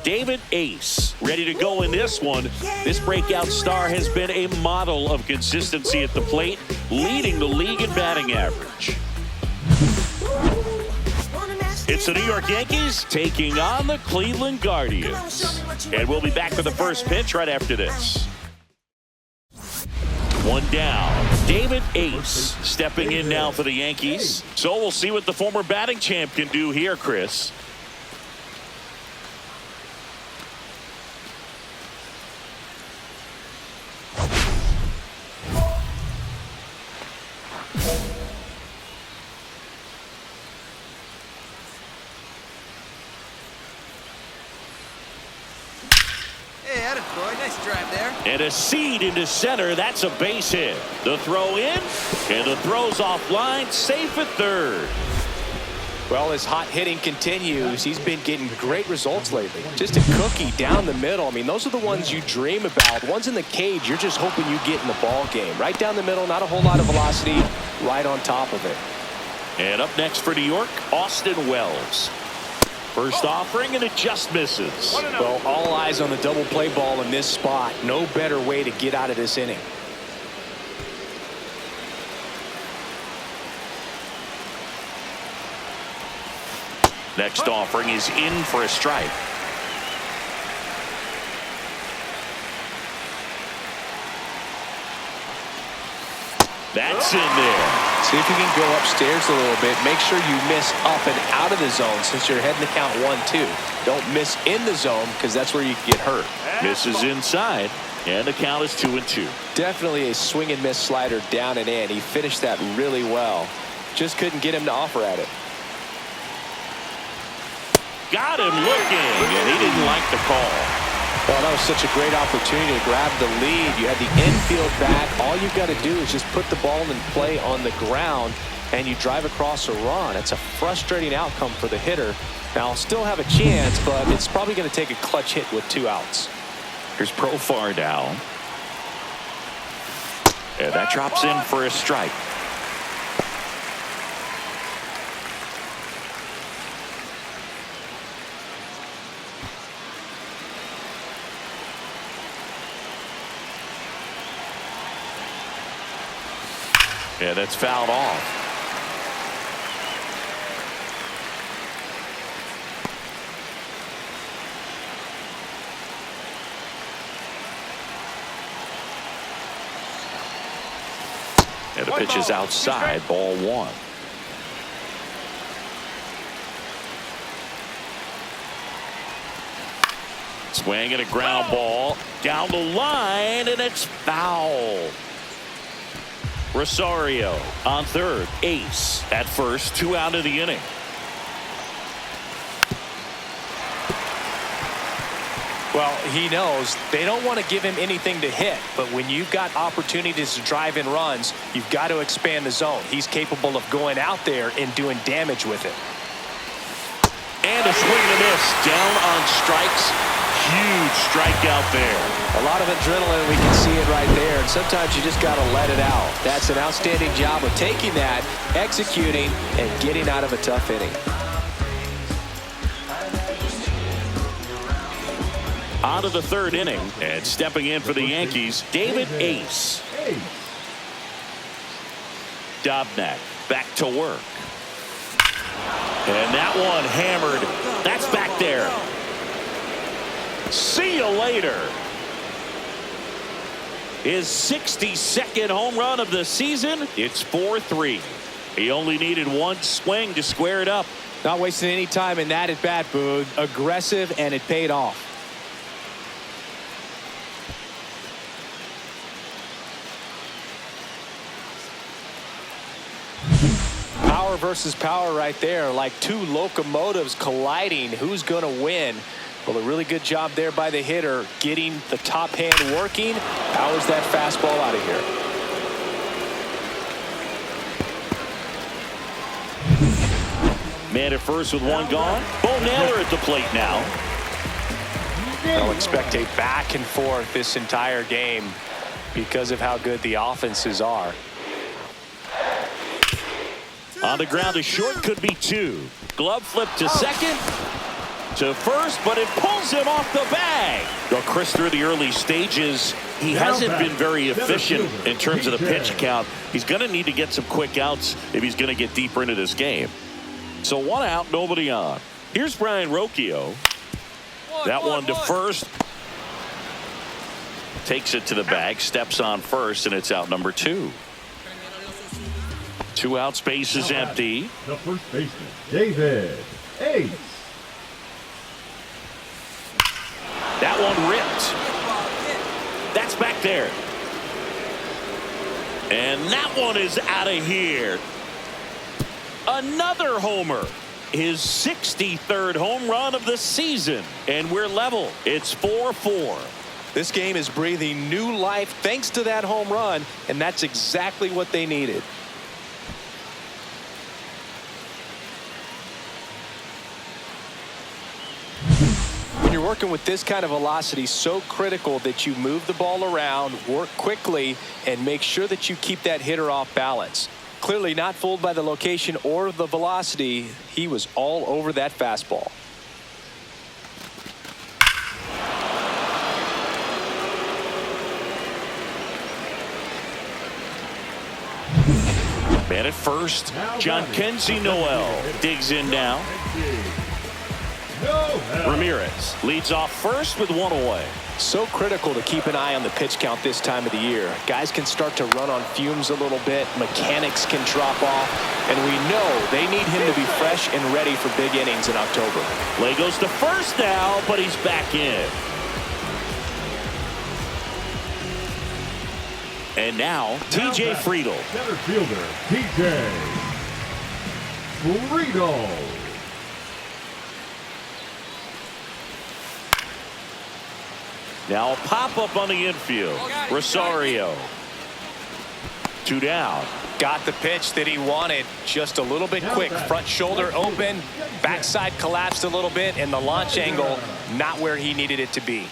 David Ace, ready to go in this one. This breakout star has been a model of consistency at the plate, leading the league in batting average. It's the New York Yankees taking on the Cleveland Guardians. And we'll be back for the first pitch right after this. One down. David Ace stepping in now for the Yankees. So we'll see what the former batting champ can do here, Chris. Nice drive there. And a seed into center. That's a base hit. The throw in, and the throw's offline, safe at third. Well, as hot hitting continues, he's been getting great results lately. Just a cookie down the middle. I mean, those are the ones you dream about. Ones in the cage, you're just hoping you get in the ball game. Right down the middle, not a whole lot of velocity, right on top of it. And up next for New York, Austin Wells. First offering, and it just misses. Well, all eyes on the double play ball in this spot. No better way to get out of this inning. Next offering is in for a strike. That's in there. See if you can go upstairs a little bit. Make sure you miss up and out of the zone since you're heading to count 1-2. Don't miss in the zone because that's where you get hurt. Misses inside, and the count is 2-2. Definitely a swing and miss slider down and in. He finished that really well. Just couldn't get him to offer at it. Got him looking, and he didn't like the call. Well, that was such a great opportunity to grab the lead. You had the infield back. All you've got to do is just put the ball in play on the ground, and you drive across a run. It's a frustrating outcome for the hitter. Now, I'll still have a chance, but it's probably going to take a clutch hit with 2 outs. Here's Profar down. And that drops in for a strike. Yeah, that's fouled off. And the pitch is outside, ball 1. Swing and a ground ball down the line, and it's foul. Rosario on third. Ace at first. 2 out of the inning. Well, he knows they don't want to give him anything to hit, but when you've got opportunities to drive in runs, you've got to expand the zone. He's capable of going out there and doing damage with it. And a swing and a miss. Down on strikes. Huge strikeout there. A lot of adrenaline, we can see it right there, and sometimes you just got to let it out. That's an outstanding job of taking that, executing, and getting out of a tough inning. On to the 3rd inning, and stepping in for the Yankees, David Ace. Dobnak back to work. And that one hammered. That's back there. See you later. His 62nd home run of the season. It's 4-3. He only needed 1 swing to square it up. Not wasting any time in that at bat, Boog. Aggressive, and it paid off. Power versus power right there, like 2 locomotives colliding. Who's going to win? Well, a really good job there by the hitter, getting the top hand working. Powers that fastball out of here. Man at first with 1 gone. Bo Naylor at the plate now. I'll expect a back and forth this entire game because of how good the offenses are. On the ground to short, could be 2. Glove flip to second. to first, but it pulls him off the bag. Well, Chris, through the early stages, he hasn't been very efficient in terms of the pitch count. He's going to need to get some quick outs if he's going to get deeper into this game. So 1 out, nobody on. Here's Brian Rocchio. That one to first. Takes it to the bag, steps on first, and it's out number 2. 2 out, space is empty. The first baseman, David Ace. That one ripped. That's back there. And that one is out of here. Another homer. His 63rd home run of the season. And we're level. It's 4-4. This game is breathing new life thanks to that home run, and that's exactly what they needed. When you're working with this kind of velocity, so critical that you move the ball around, work quickly, and make sure that you keep that hitter off balance. Clearly not fooled by the location or the velocity. He was all over that fastball. Man at first, John Kenzie Noel digs in now. Ramirez leads off first with 1 away. So critical to keep an eye on the pitch count this time of the year. Guys can start to run on fumes a little bit. Mechanics can drop off. And we know they need him to be fresh and ready for big innings in October. Play goes to first now, but he's back in. And now, T.J. Friedl. Center fielder, T.J. Friedl. Now a pop-up on the infield. Rosario. 2 down. Got the pitch that he wanted. Just a little bit quick. Front shoulder open. Backside collapsed a little bit. And the launch angle not where he needed it to be.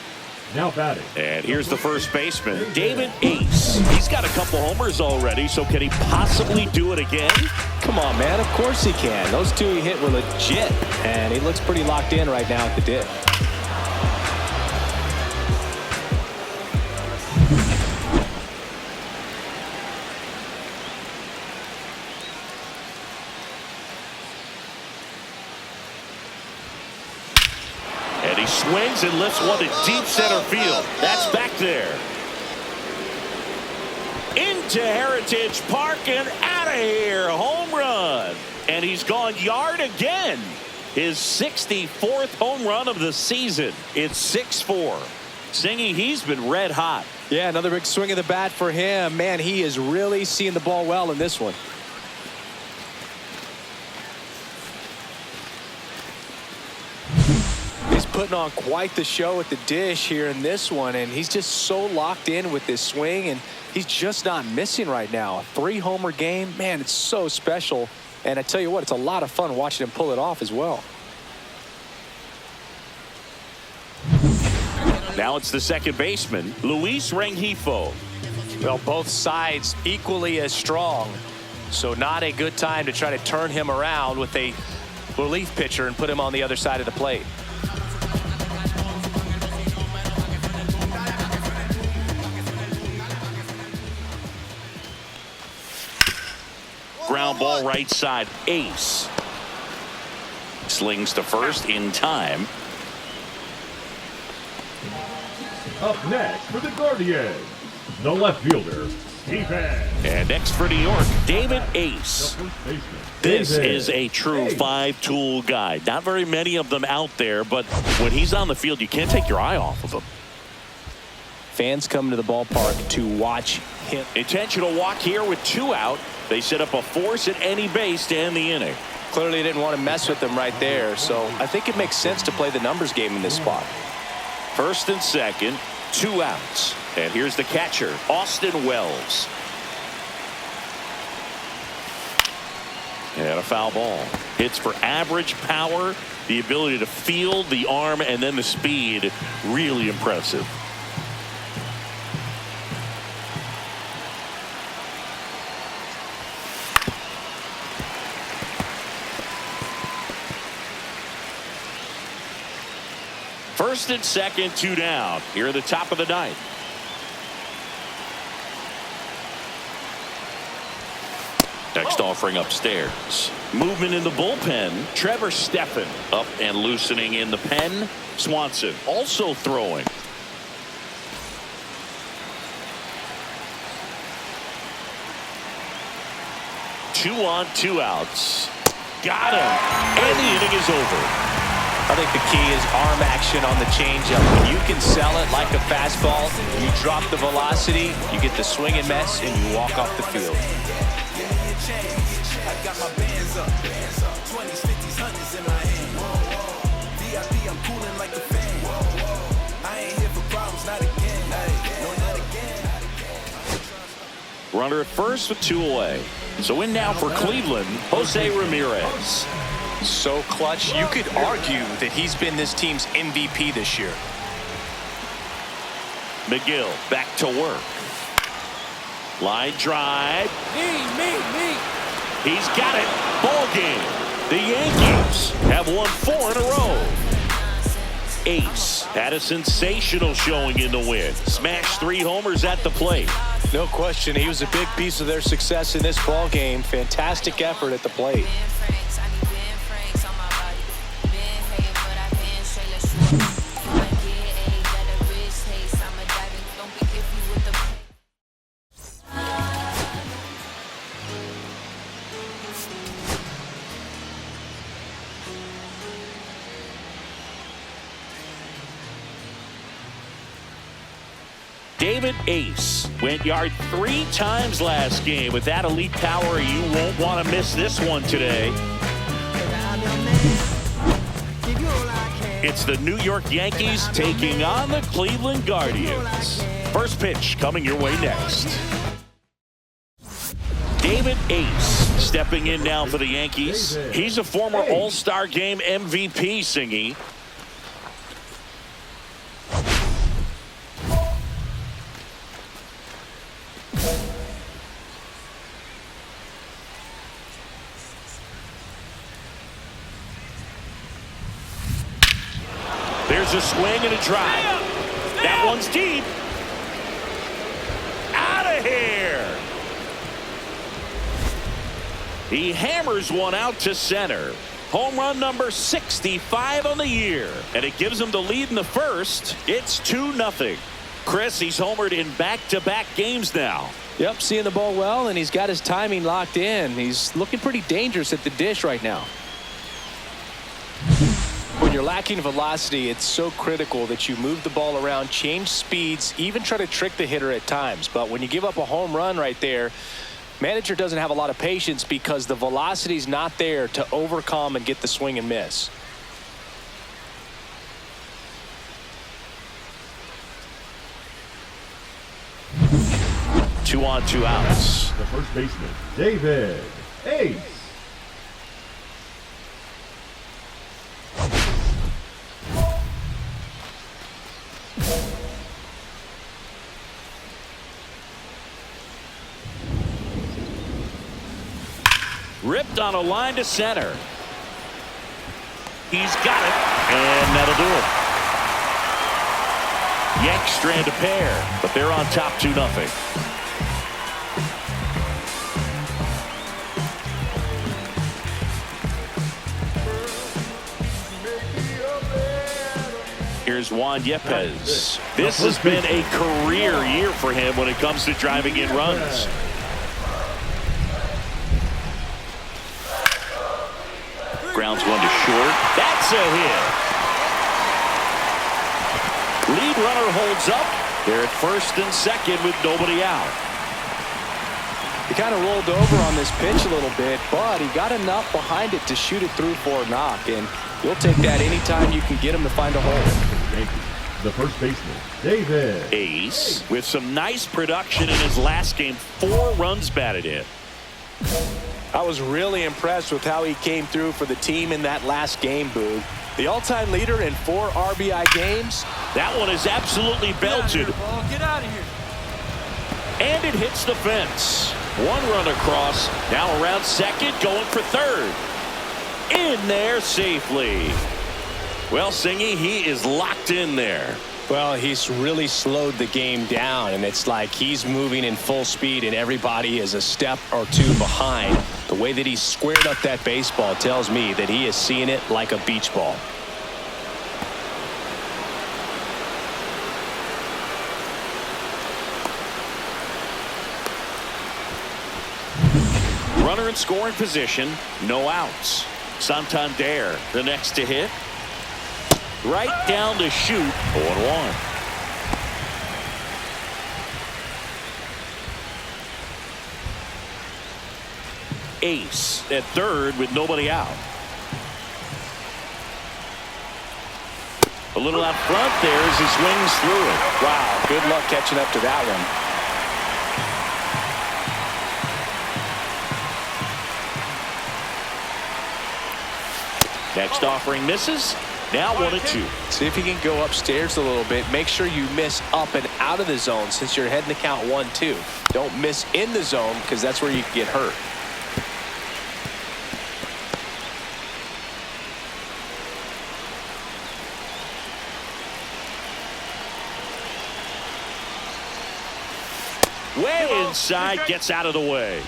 Now batting. And here's the first baseman, David Ace. He's got a couple homers already, so can he possibly do it again? Come on, man. Of course he can. Those 2 he hit were legit. And he looks pretty locked in right now at the dish. And he swings and lifts one to deep center field. That's back there. Into Heritage Park and out of here. Home run. And he's gone yard again. His 64th home run of the season. It's 6-4. Singy, he's been red hot. Yeah, another big swing of the bat for him. Man, he is really seeing the ball well in this one. He's putting on quite the show at the dish here in this one, and he's just so locked in with this swing, and he's just not missing right now. A 3-homer game, man, it's so special. And I tell you what, it's a lot of fun watching him pull it off as well. Now it's the second baseman, Luis Rengifo. Well, both sides equally as strong, so not a good time to try to turn him around with a relief pitcher and put him on the other side of the plate. Ground ball right side. Ace slings to first in time. Up next for the Guardians, the left fielder, Stephen. And next for New York, David Ace. This is a true 5-tool guy. Not very many of them out there, but when he's on the field, you can't take your eye off of him. Fans come to the ballpark to watch him. Intentional walk here with 2 out. They set up a force at any base to end the inning. Clearly didn't want to mess with them right there, so I think it makes sense to play the numbers game in this spot. First and second, 2 outs. And here's the catcher, Austin Wells. And a foul ball. Hits for average power, the ability to field, the arm, and then the speed. Really impressive. First and second, 2 down. Here at the top of the ninth. Next offering upstairs. Movement in the bullpen. Trevor Steffen up and loosening in the pen. Swanson also throwing. Two on, 2 outs. Got him. And the inning is over. I think the key is arm action on the changeup. When you can sell it like a fastball, you drop the velocity, you get the swing and miss, and you walk off the field. Runner at first with 2 away. So in now for Cleveland, Jose Ramirez. So clutch, you could argue that he's been this team's MVP this year. McGill back to work. Line drive. Me. He's got it. Ball game. The Yankees have won 4 in a row. Ace had a sensational showing in the win. Smashed 3 homers at the plate. No question, he was a big piece of their success in this ball game. Fantastic effort at the plate. David Ace went yard 3 times last game. With that elite power, you won't want to miss this one today. It's the New York Yankees taking on the Cleveland Guardians. First pitch coming your way next. David Ace stepping in now for the Yankees. He's a former All-Star Game MVP, Singy. There's a swing and a drive. That one's deep. Out of here. He hammers one out to center. Home run number 65 on the year. And it gives him the lead in the first. It's 2-0. Chris, he's homered in back-to-back games now. Yep, seeing the ball well, and he's got his timing locked in. He's looking pretty dangerous at the dish right now. When you're lacking velocity, it's so critical that you move the ball around, change speeds, even try to trick the hitter at times. But when you give up a home run right there, manager doesn't have a lot of patience because the velocity's not there to overcome and get the swing and miss. Two on, 2 outs. The first baseman, David Ace. Ripped on a line to center. He's got it, and that'll do it. Yanks strand a pair, but they're on top 2-0. Here's Juan Yepes. This has been a career year for him when it comes to driving in runs. Grounds one to short. That's a hit. Lead runner holds up. They're at first and second with nobody out. He kind of rolled over on this pitch a little bit, but he got enough behind it to shoot it through for a knock, and you'll take that anytime you can get him to find a hole. The first baseman, David Ace, with some nice production in his last game. 4 runs batted in. I was really impressed with how he came through for the team in that last game, Boog. The all-time leader in 4 RBI games. That one is absolutely belted. Get out of here. And it hits the fence. 1 run across. Now around second, going for third. In there safely. Well, Singy, he is locked in there. Well, he's really slowed the game down, and it's like he's moving in full speed, and everybody is a step or two behind. The way that he squared up that baseball tells me that he is seeing it like a beach ball. Runner in scoring position, no outs. Santander, the next to hit. Right down to shoot, 0-1. Ace at third with nobody out. A little out front there as he swings through it. Wow, good luck catching up to that one. Next offering misses. Now 1-2. See if you can go upstairs a little bit. Make sure you miss up and out of the zone since you're heading to count 1-2. Don't miss in the zone because that's where you can get hurt. Way inside, gets out of the way.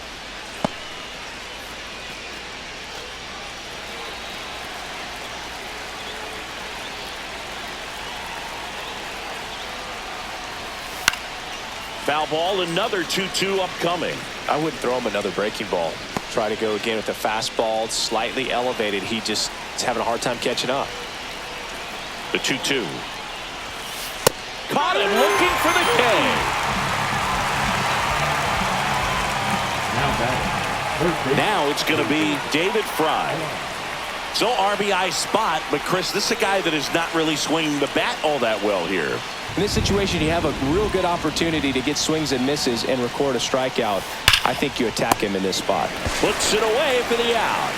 Foul ball, another 2-2 upcoming. I wouldn't throw him another breaking ball. Try to go again with the fastball, slightly elevated. He just is having a hard time catching up. The 2-2. Caught him looking for the K. Now it's going to be David Fry. So RBI spot, but Chris, this is a guy that is not really swinging the bat all that well here. In this situation, you have a real good opportunity to get swings and misses and record a strikeout. I think you attack him in this spot. Puts it away for the out.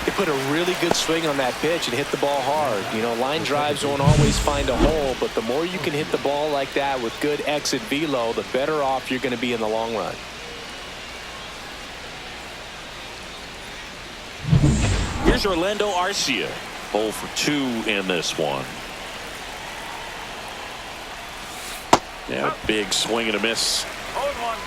He put a really good swing on that pitch and hit the ball hard. You know, line drives won't always find a hole, but the more you can hit the ball like that with good exit velo, the better off you're going to be in the long run. Here's Orlando Arcia. 0 for 2 in this one. Yeah, big swing and a miss. 0-1.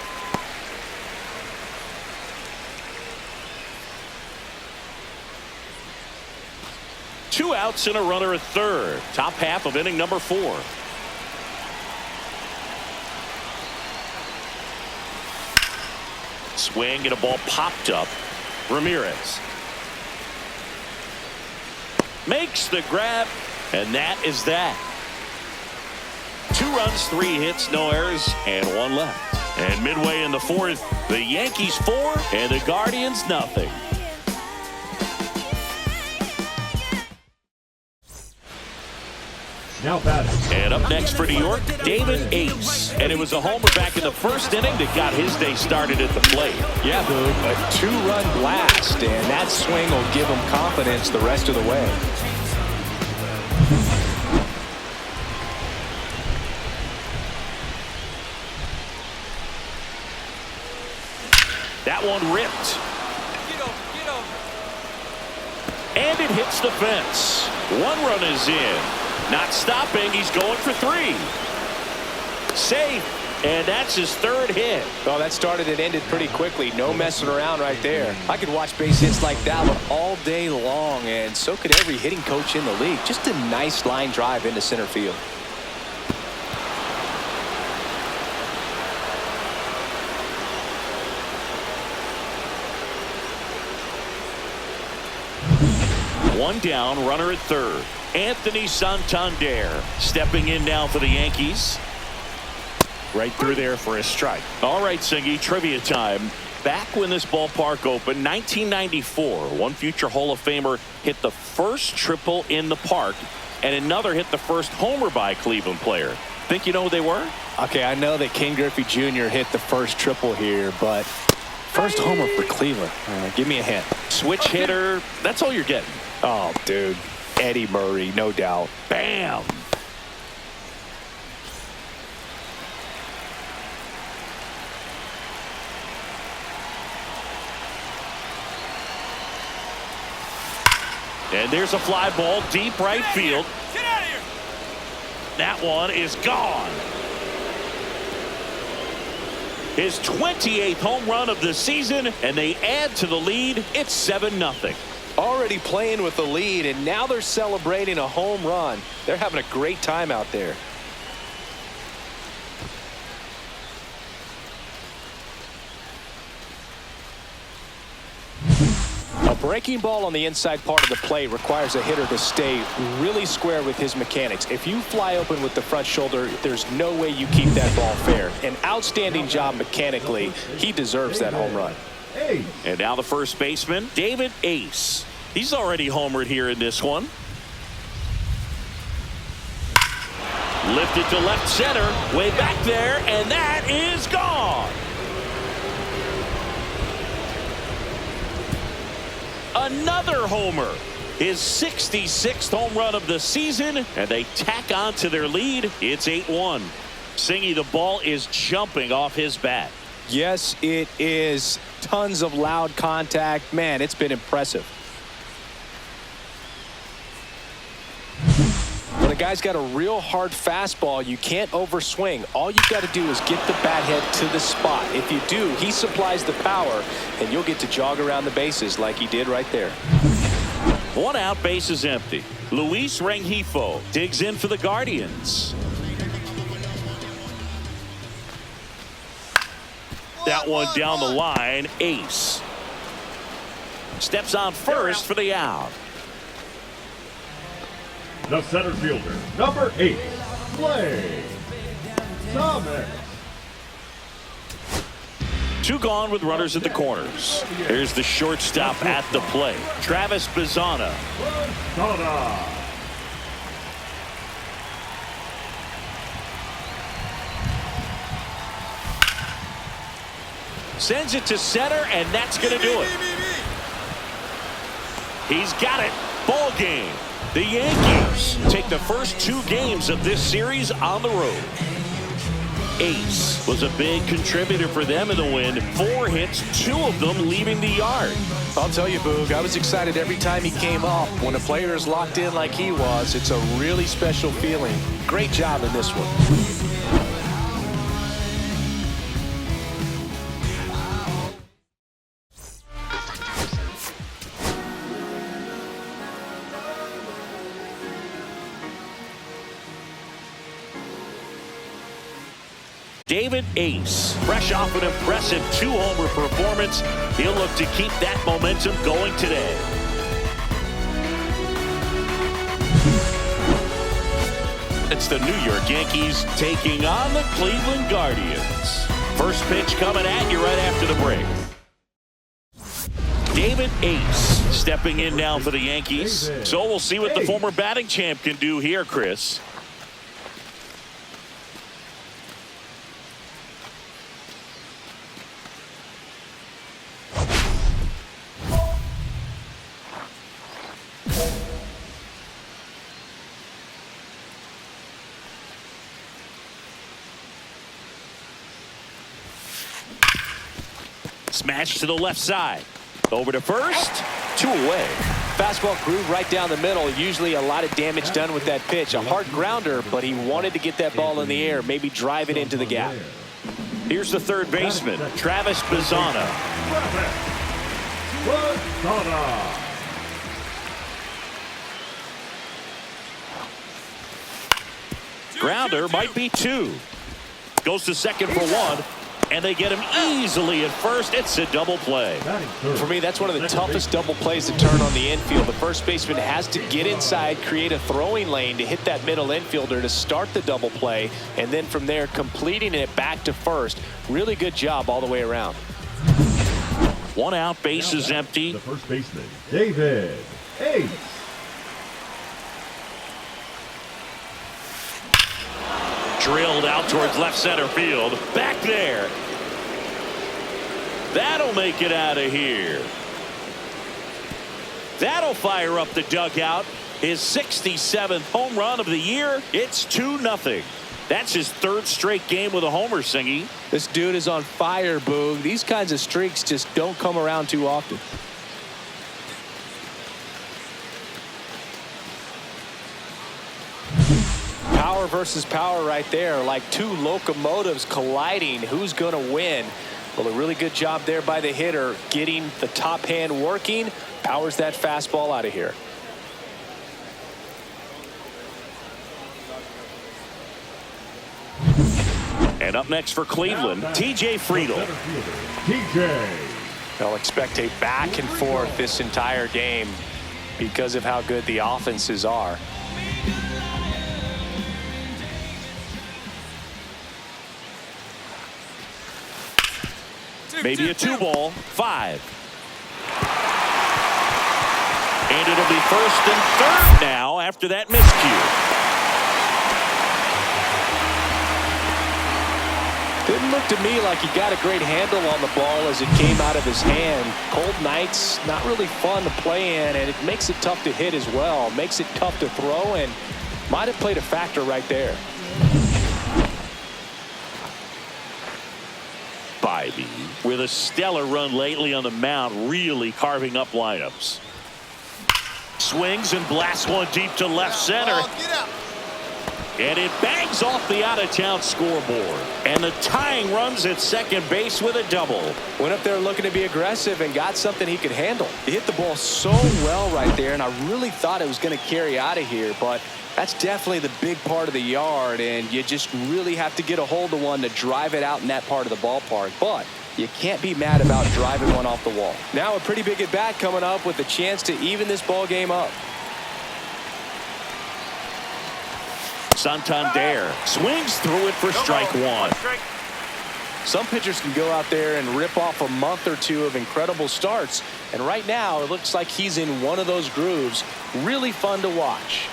Two outs and a runner at third. Top half of inning number 4. Swing and a ball popped up. Ramirez makes the grab, and that is that. 2 runs, 3 hits, no errors, and 1 left. And midway in the 4th, the Yankees 4 and the Guardians nothing. Now batting. And up next for New York, David Ace. And it was a homer back in the 1st inning that got his day started at the plate. Yeah, Boog, a 2-run blast, and that swing will give him confidence the rest of the way. That one ripped. Get over, get over. And it hits the fence. 1 run is in. Not stopping. He's going for 3. Safe. And that's his 3rd hit. Well, that started and ended pretty quickly. No messing around right there. I could watch base hits like that one all day long, and so could every hitting coach in the league. Just a nice line drive into center field. One down, runner at third. Anthony Santander stepping in now for the Yankees. Right through there for a strike. All right, Singy, trivia time. Back when this ballpark opened, 1994, one future Hall of Famer hit the first triple in the park, and another hit the first homer by a Cleveland player. Think you know who they were? Okay, I know that Ken Griffey Jr. hit the first triple here, but first homer for Cleveland. Give me a hint. Switch hitter. That's all you're getting. Oh, dude. Eddie Murray, no doubt. Bam. And there's a fly ball deep right field. Get out of here. That one is gone. His 28th home run of the season, and they add to the lead. It's 7-0. Already playing with the lead, and now they're celebrating a home run. They're having a great time out there. A breaking ball on the inside part of the plate requires a hitter to stay really square with his mechanics. If you fly open with the front shoulder, there's no way you keep that ball fair. An outstanding job mechanically. He deserves that home run. And now the first baseman, David Ace. He's already homered here in this one. Lifted to left center, way back there, and that is gone. Another homer. His 66th home run of the season, and they tack on to their lead. It's 8-1. Singy, the ball is jumping off his bat. Yes, it is. Tons of loud contact. Man, it's been impressive. When a guy's got a real hard fastball, you can't overswing. All you've got to do is get the bat head to the spot. If you do, he supplies the power, and you'll get to jog around the bases like he did right there. 1 out, base is empty. Luis Rengifo digs in for the Guardians. That one down the line. Ace steps on first for the out. The center fielder, number 8, Clay Thomas. 2 gone with runners at the corners. Here's the shortstop at the plate, Travis Bazzana. Sends it to center, and that's going to do it. He's got it. Ball game. The Yankees take the first 2 games of this series on the road. Ace was a big contributor for them in the win. 4 hits, 2 of them leaving the yard. I'll tell you, Boog, I was excited every time he came up. When a player is locked in like he was, it's a really special feeling. Great job in this one. David Ace, fresh off an impressive 2-homer performance. He'll look to keep that momentum going today. It's the New York Yankees taking on the Cleveland Guardians. First pitch coming at you right after the break. David Ace stepping in now for the Yankees. So we'll see what the former batting champ can do here, Chris. Smash to the left side. Over to first. 2 away. Fastball groove right down the middle. Usually a lot of damage done with that pitch. A hard grounder, but he wanted to get that ball in the air, maybe drive it into the gap. Here's the third baseman, Travis Bazzana. Grounder might be 2. Goes to second for 1. And they get him easily at first. It's a double play. For me, that's one of the toughest double plays to turn on the infield. The first baseman has to get inside, create a throwing lane to hit that middle infielder to start the double play, and then from there completing it back to first. Really good job all the way around. 1 out, base is empty. The first baseman, David Ace. Drilled out towards left center field. Back there. That'll make it out of here. That'll fire up the dugout. His 67th home run of the year. It's 2-0. That's his 3rd straight game with a homer, Singy. This dude is on fire, Boog. These kinds of streaks just don't come around too often. Power versus power right there, like two locomotives colliding. Who's going to win? Well, a really good job there by the hitter, getting the top hand working. Powers that fastball out of here. And up next for Cleveland, TJ Friedel. TJ. They'll expect a back and forth this entire game because of how good the offenses are. Maybe a 2-ball, 5. And it'll be 1st and 3rd now after that miscue. Didn't look to me like he got a great handle on the ball as it came out of his hand. Cold nights, not really fun to play in, and it makes it tough to hit as well. Makes it tough to throw, and might have played a factor right there. Bybee with a stellar run lately on the mound, really carving up lineups. Swings and blasts one deep to left center. And it bangs off the out-of-town scoreboard. And the tying runs at second base with a double. Went up there looking to be aggressive and got something he could handle. He hit the ball so well right there, and I really thought it was going to carry out of here, but that's definitely the big part of the yard, and you just really have to get a hold of one to drive it out in that part of the ballpark. But you can't be mad about driving one off the wall. Now a pretty big at-bat coming up with a chance to even this ball game up. Santander swings through it for strike 1. Some pitchers can go out there and rip off a month or two of incredible starts, and right now it looks like he's in one of those grooves. Really fun to watch.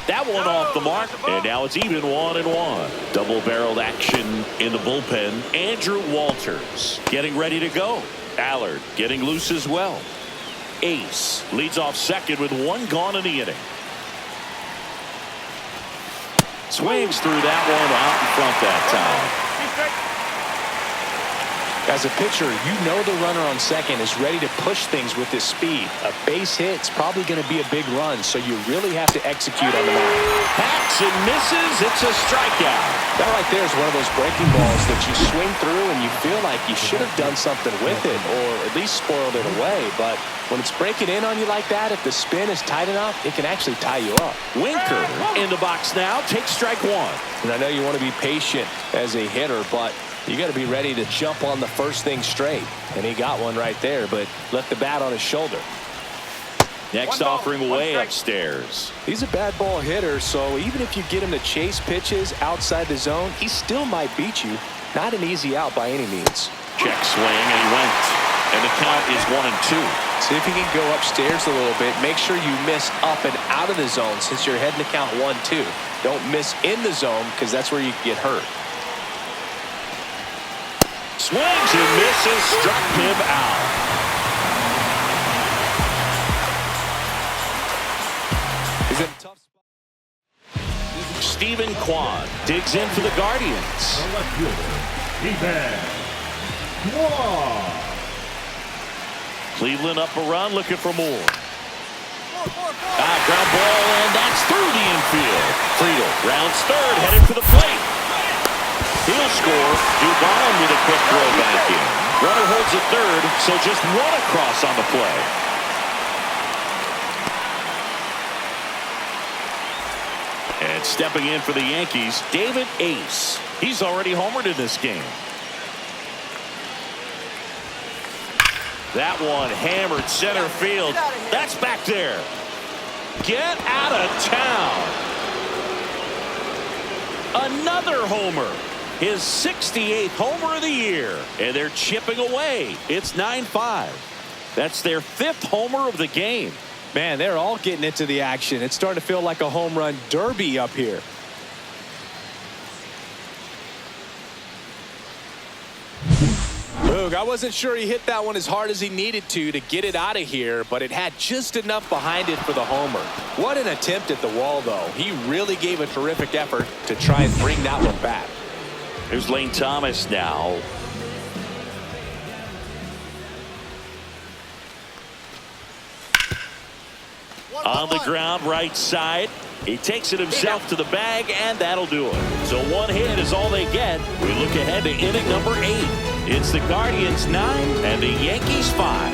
That one off the mark, and now it's even 1-1. Double-barreled action in the bullpen. Andrew Walters getting ready to go. Allard getting loose as well. Ace leads off second with 1 gone in the inning. Swings through that one out in front that time. As a pitcher, you know the runner on second is ready to push things with his speed. A base hit's probably going to be a big run, so you really have to execute on the mound. Hacks and misses. It's a strikeout. That right there is one of those breaking balls that you swing through and you feel like you should have done something with it or at least spoiled it away. But when it's breaking in on you like that, if the spin is tight enough, it can actually tie you up. Winker in the box now. Takes strike 1. And I know you want to be patient as a hitter, but you got to be ready to jump on the first thing straight. And he got one right there, but left the bat on his shoulder. Next offering way upstairs. He's a bad ball hitter, so even if you get him to chase pitches outside the zone, he still might beat you. Not an easy out by any means. Check swing, and he went. And the count is 1-2. See if you can go upstairs a little bit. Make sure you miss up and out of the zone since you're heading to count 1-2. Don't miss in the zone because that's where you get hurt. Swings and misses, struck him out. He's in a tough spot. Stephen Kwan digs in for the Guardians. The left fielder, Stephen Kwan. Cleveland up a run, looking for more. Ground ball, and that's through the infield. Friedel rounds third, headed for the plate. He'll score. Dubon with a quick throw back in. Runner holds at third, so just 1 across on the play. And stepping in for the Yankees, David Ace. He's already homered in this game. That one hammered center field. That's back there. Get out of town. Another homer. His 68th homer of the year. And they're chipping away. It's 9-5. That's their 5th homer of the game. Man, they're all getting into the action. It's starting to feel like a home run derby up here. Boog, I wasn't sure he hit that one as hard as he needed to get it out of here, but it had just enough behind it for the homer. What an attempt at the wall, though. He really gave a terrific effort to try and bring that one back. Here's Lane Thomas now. On the ground, right side. He takes it himself to the bag, and that'll do it. So one hit is all they get. We look ahead to inning number 8. It's the Guardians 9 and the Yankees 5.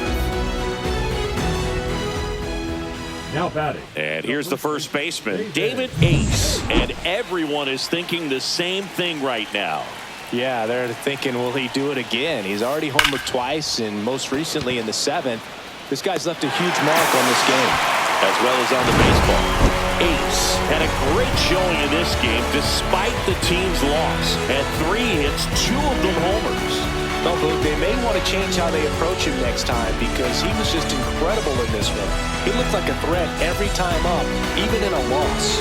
Now batting. And here's the first baseman, David Ace. And everyone is thinking the same thing right now. Yeah, they're thinking, will he do it again? He's already homered twice, and most recently in the 7th. This guy's left a huge mark on this game. As well as on the baseball. Ace had a great showing in this game despite the team's loss. Had 3 hits, 2 of them homers. No, but they may want to change how they approach him next time because he was just incredible in this one. He looked like a threat every time up, even in a loss.